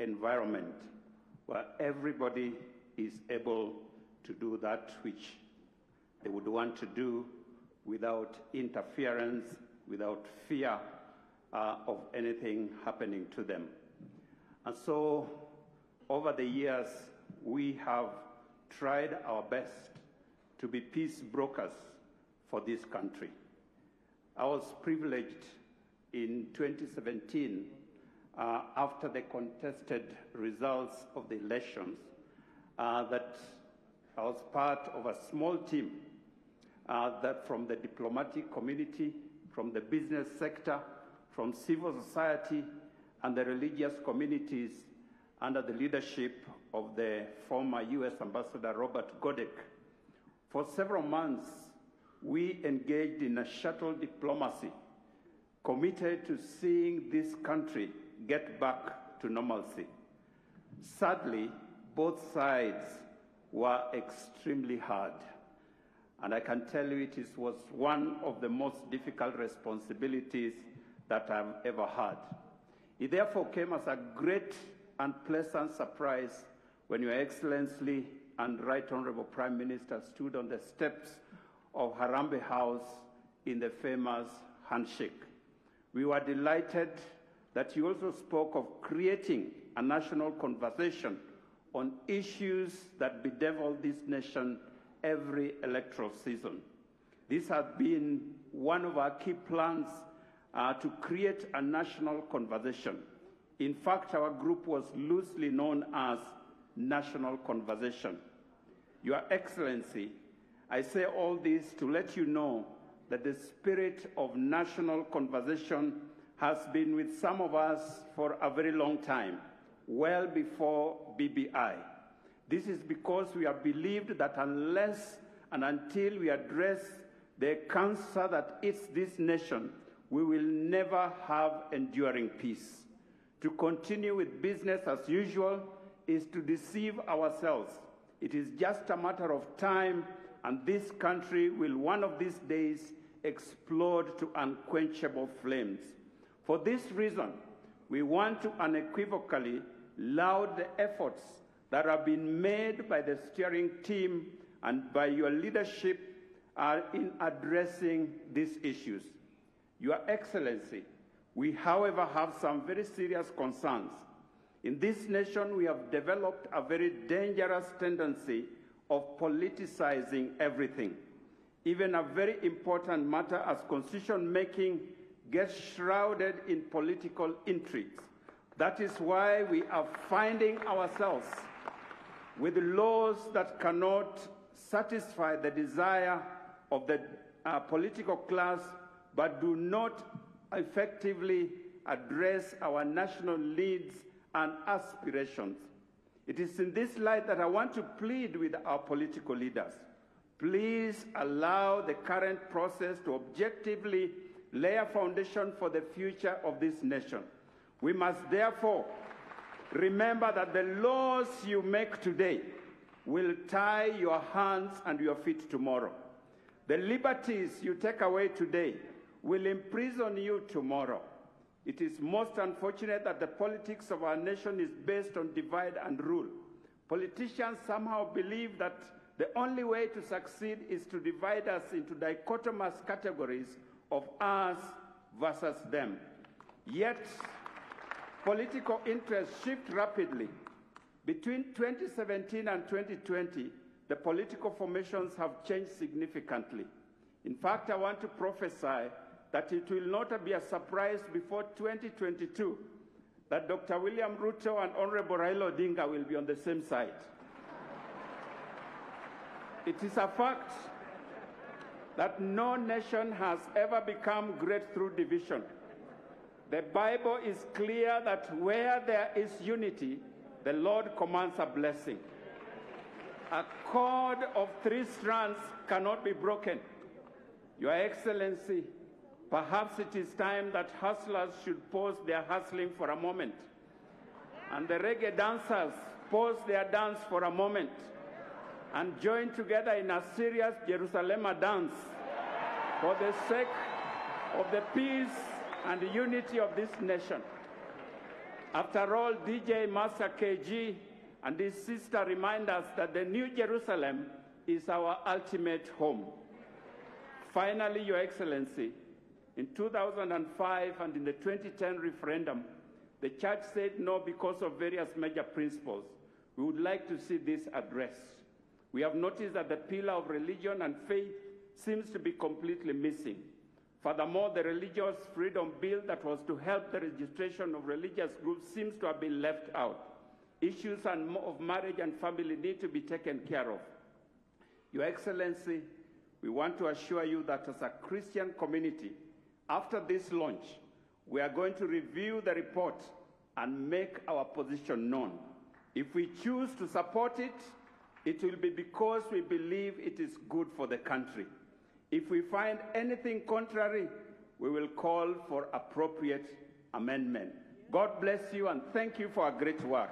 environment where everybody is able to do that which they would want to do without interference, without fear of anything happening to them. And so, over the years, we have tried our best to be peace brokers for this country. I was privileged in 2017, after the contested results of the elections, that I was part of a small team that from the diplomatic community, from the business sector, from civil society, and the religious communities under the leadership of the former U.S. Ambassador Robert Godek. For several months, we engaged in a shuttle diplomacy, committed to seeing this country get back to normalcy. Sadly, both sides were extremely hard, and I can tell you it was one of the most difficult responsibilities that I've ever had. It therefore came as a great and pleasant surprise when Your Excellency and Right Honorable Prime Minister stood on the steps of Harambee House in the famous handshake. We were delighted that you also spoke of creating a national conversation on issues that bedevil this nation every electoral season. This has been one of our key plans to create a national conversation. In fact, our group was loosely known as National Conversation. Your Excellency, I say all this to let you know that the spirit of national conversation has been with some of us for a very long time, well before BBI. This is because we have believed that unless and until we address the cancer that eats this nation, we will never have enduring peace. To continue with business as usual is to deceive ourselves. It is just a matter of time, and this country will one of these days explode to unquenchable flames. For this reason, we want to unequivocally laud the efforts that have been made by the steering team and by your leadership in addressing these issues. Your Excellency, we, however, have some very serious concerns. In this nation, we have developed a very dangerous tendency of politicizing everything. Even a very important matter as constitution-making gets shrouded in political intrigues. That is why we are finding ourselves with laws that cannot satisfy the desire of the political class, but do not effectively address our national needs and aspirations. It is in this light that I want to plead with our political leaders. Please allow the current process to objectively lay a foundation for the future of this nation. We must therefore remember that the laws you make today will tie your hands and your feet tomorrow. The liberties you take away today will imprison you tomorrow. It is most unfortunate that the politics of our nation is based on divide and rule. Politicians somehow believe that the only way to succeed is to divide us into dichotomous categories of us versus them. Yet, political interests shift rapidly. Between 2017 and 2020, the political formations have changed significantly. In fact, I want to prophesy that it will not be a surprise before 2022 that Dr. William Ruto and Honorable Raila Odinga will be on the same side. It is a fact that no nation has ever become great through division. The Bible is clear that where there is unity, the Lord commands a blessing. A cord of 3 strands cannot be broken. Your Excellency, perhaps it is time that hustlers should pause their hustling for a moment, and the reggae dancers pause their dance for a moment, and join together in a serious Jerusalem dance for the sake of the peace and the unity of this nation. After all, DJ Master KG and his sister remind us that the New Jerusalem is our ultimate home. Finally, Your Excellency, in 2005 and in the 2010 referendum, the church said no because of various major principles. We would like to see this addressed. We have noticed that the pillar of religion and faith seems to be completely missing. Furthermore, the Religious Freedom Bill that was to help the registration of religious groups seems to have been left out. Issues of marriage and family need to be taken care of. Your Excellency, we want to assure you that as a Christian community, after this launch, we are going to review the report and make our position known. If we choose to support it, it will be because we believe it is good for the country. If we find anything contrary, we will call for appropriate amendment. God bless you and thank you for a great work.